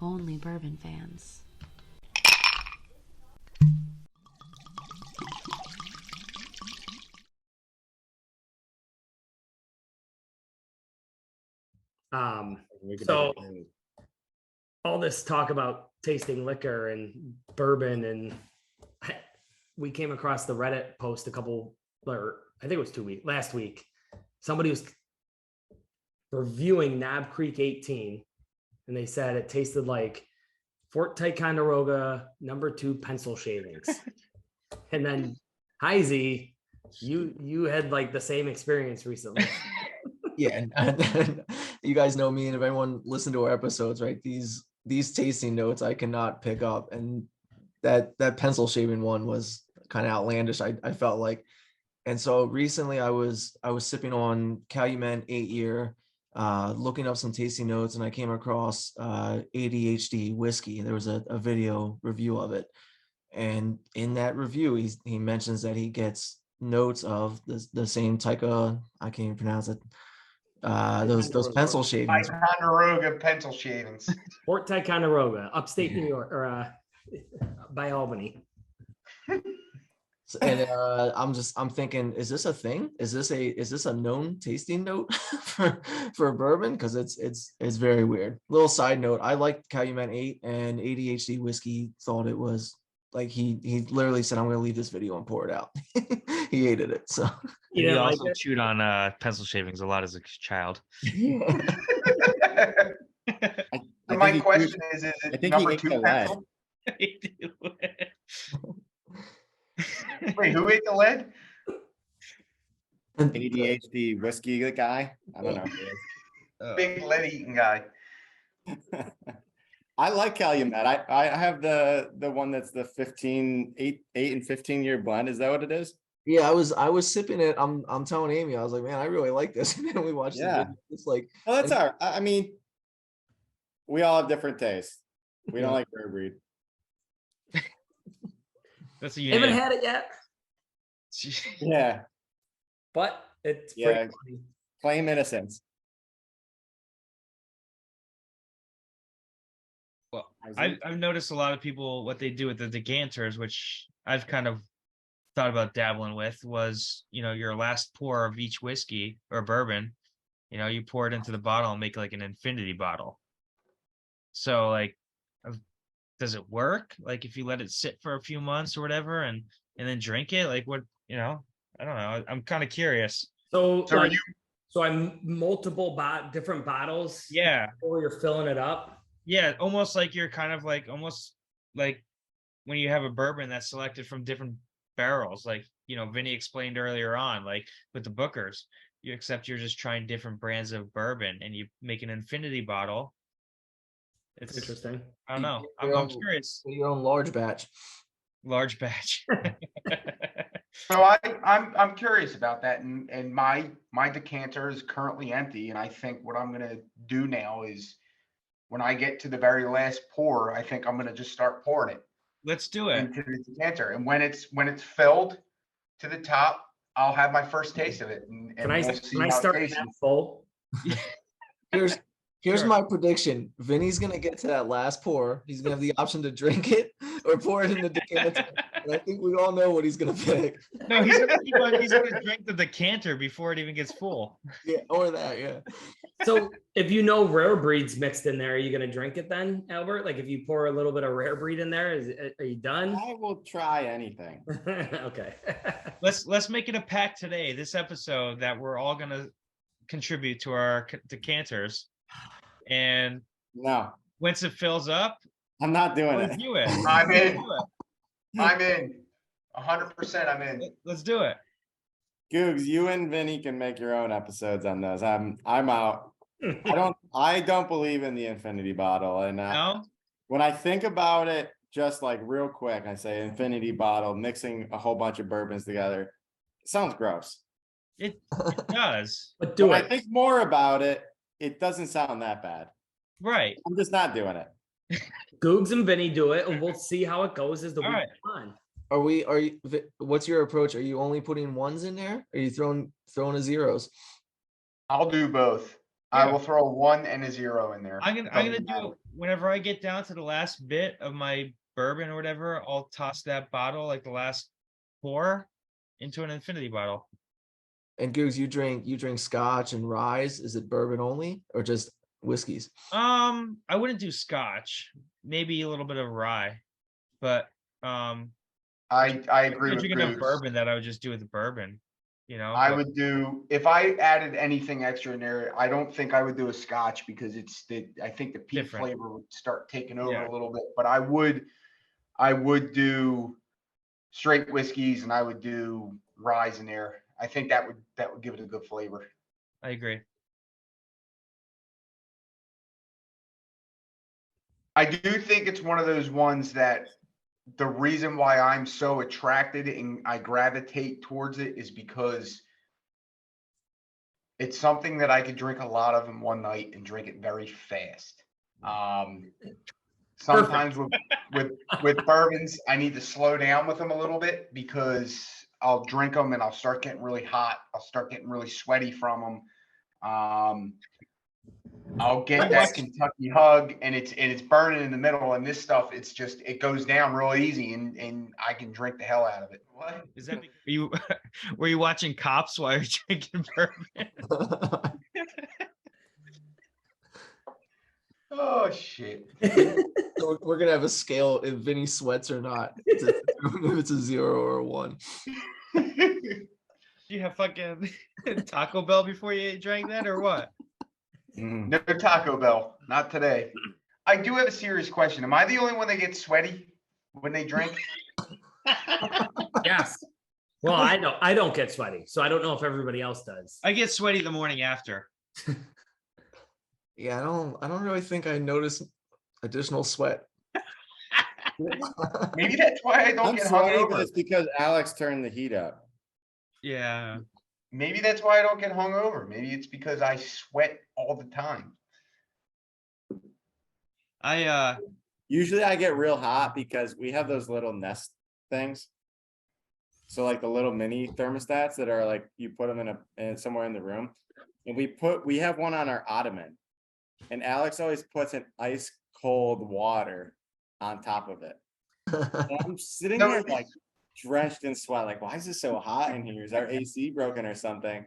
Only bourbon fans. So all this talk about tasting liquor and bourbon, and we came across the Reddit post I think it was last week. Somebody was reviewing Knob Creek 18, and they said it tasted like Fort Ticonderoga #2 pencil shavings. And then Heisey, you had like the same experience recently. Yeah, and you guys know me, and if anyone listened to our episodes, right? These tasting notes I cannot pick up, and that pencil shaving one was kind of outlandish. I felt like, and so recently I was sipping on Calumet 8-year, looking up some tasting notes, and I came across ADHD whiskey. There was a video review of it, and in that review he mentions that he gets notes of the same Tyca, I can't even pronounce it. Those pencil shavings. Ticonderoga pencil shavings. Fort Ticonderoga, upstate New York, or by Albany. And I'm thinking, is this a thing? Is this a known tasting note for bourbon? Because it's very weird. Little side note: I liked Calumet 8, and ADHD whiskey thought it was like he literally said, "I'm going to leave this video and pour it out." He hated it. So he also chewed on pencil shavings a lot as a child. My question is it number 2 pencil? Wait, who ate the lead? ADHD whiskey guy? I don't know. Big lead eating guy. I like Calumet. I have the one that's the 8 and 15-year blend. Is that what it is? Yeah, I was sipping it. I'm telling Amy, I was like, man, I really like this. And then we watched the video. It's like, well, that's all right. I mean, we all have different tastes. We don't like rare breed. That's I haven't had it yet. Yeah, but it's pretty funny. Claim innocence. Well, I've noticed a lot of people, what they do with the decanters, which I've kind of thought about dabbling with, was, your last pour of each whiskey or bourbon, you pour it into the bottle and make like an infinity bottle. So like, does it work? Like if you let it sit for a few months or whatever and then drink it, like what, I don't know. I'm kind of curious. So I'm multiple different bottles. Yeah. Or you're filling it up. Yeah. Almost like you're kind of like, almost like when you have a bourbon that's selected from different barrels, like, Vinnie explained earlier on, like with the Bookers, except you're just trying different brands of bourbon and you make an infinity bottle. It's interesting. I don't know. I'm curious. Your own large batch. Large batch. So I'm curious about that, and my decanter is currently empty, and I think what I'm gonna do now is when I get to the very last pour, I think I'm gonna just start pouring it. Let's do it into the decanter, and when it's filled to the top, I'll have my first taste of it. And can I start that full? Here's my prediction. Vinny's gonna get to that last pour. He's gonna have the option to drink it or pour it in the decanter. And I think we all know what he's gonna pick. No, he's gonna drink the decanter before it even gets full. Yeah, or that, yeah. So if rare breeds mixed in there, are you gonna drink it then, Albert? Like if you pour a little bit of rare breed in there, are you done? I will try anything. Okay. Let's make it a pact today, this episode, that we're all gonna contribute to our decanters. And once it fills up, I'm not doing it. Do it. I'm in. I'm in. 100%. I'm in. Let's do it. Googs, you and Vinny can make your own episodes on those. I'm out. I don't believe in the infinity bottle. And when I think about it, just like real quick, I say infinity bottle, mixing a whole bunch of bourbons together. It sounds gross. It does. But I think more about it. It doesn't sound that bad. Right. I'm just not doing it. Googs and Vinny do it, and we'll see how it goes as the week goes on. What's your approach? Are you only putting ones in there? Or are you throwing a zeros? I'll do both. Yeah. I will throw a 1 and a 0 in there. I'm gonna do whenever I get down to the last bit of my bourbon or whatever, I'll toss that bottle, like the last pour, into an infinity bottle. And Googs, you drink scotch and ryes. Is it bourbon only or just whiskeys? I wouldn't do scotch. Maybe a little bit of rye, but I if agree I with drink enough Googs. bourbon that I would just do with the bourbon. I but- would do, if I added anything extra in there, I don't think I would do a scotch because I think the peat Different. flavor would start taking over Yeah. a little bit, but I would do straight whiskeys and I would do rye in there. I think that would give it a good flavor. I agree. I do think it's one of those ones that the reason why I'm so attracted and I gravitate towards it is because it's something that I could drink a lot of in one night and drink it very fast. Sometimes with bourbons, I need to slow down with them a little bit because I'll drink them and I'll start getting really hot. I'll start getting really sweaty from them. I'll get that Kentucky hug and it's burning in the middle, and this stuff, it goes down real easy and I can drink the hell out of it. What? Is that were you watching Cops while you're drinking bourbon? Oh shit. So we're gonna have a scale if Vinny sweats or not. If it's a 0 or a 1. You have fucking Taco Bell before you drank that, or what? No Taco Bell, not today. I do have a serious question. Am I the only one that gets sweaty when they drink? Yes. Well, I don't get sweaty, so I don't know if everybody else does. I get sweaty the morning after. Yeah, I don't really think I notice additional sweat. Maybe that's why I don't I'm get sweaty, but hungover. it's because Alex turned the heat up. Yeah. Maybe that's why I don't get hungover. Maybe it's because I sweat all the time. Usually I get real hot because we have those little Nest things. So like the little mini thermostats that are like, you put them in somewhere in the room. And we have one on our ottoman. And Alex always puts an ice cold water on top of it. And I'm sitting here like drenched in sweat. Like, why is this so hot in here? Is our AC broken or something?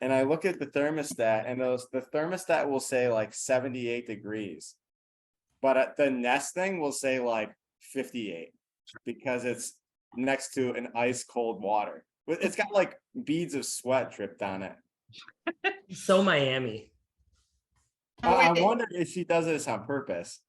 And I look at the thermostat, and the thermostat will say like 78 degrees. But the Nest thing will say like 58 because it's next to an ice cold water. It's got like beads of sweat dripped on it. So Miami. I wonder if she does this on purpose.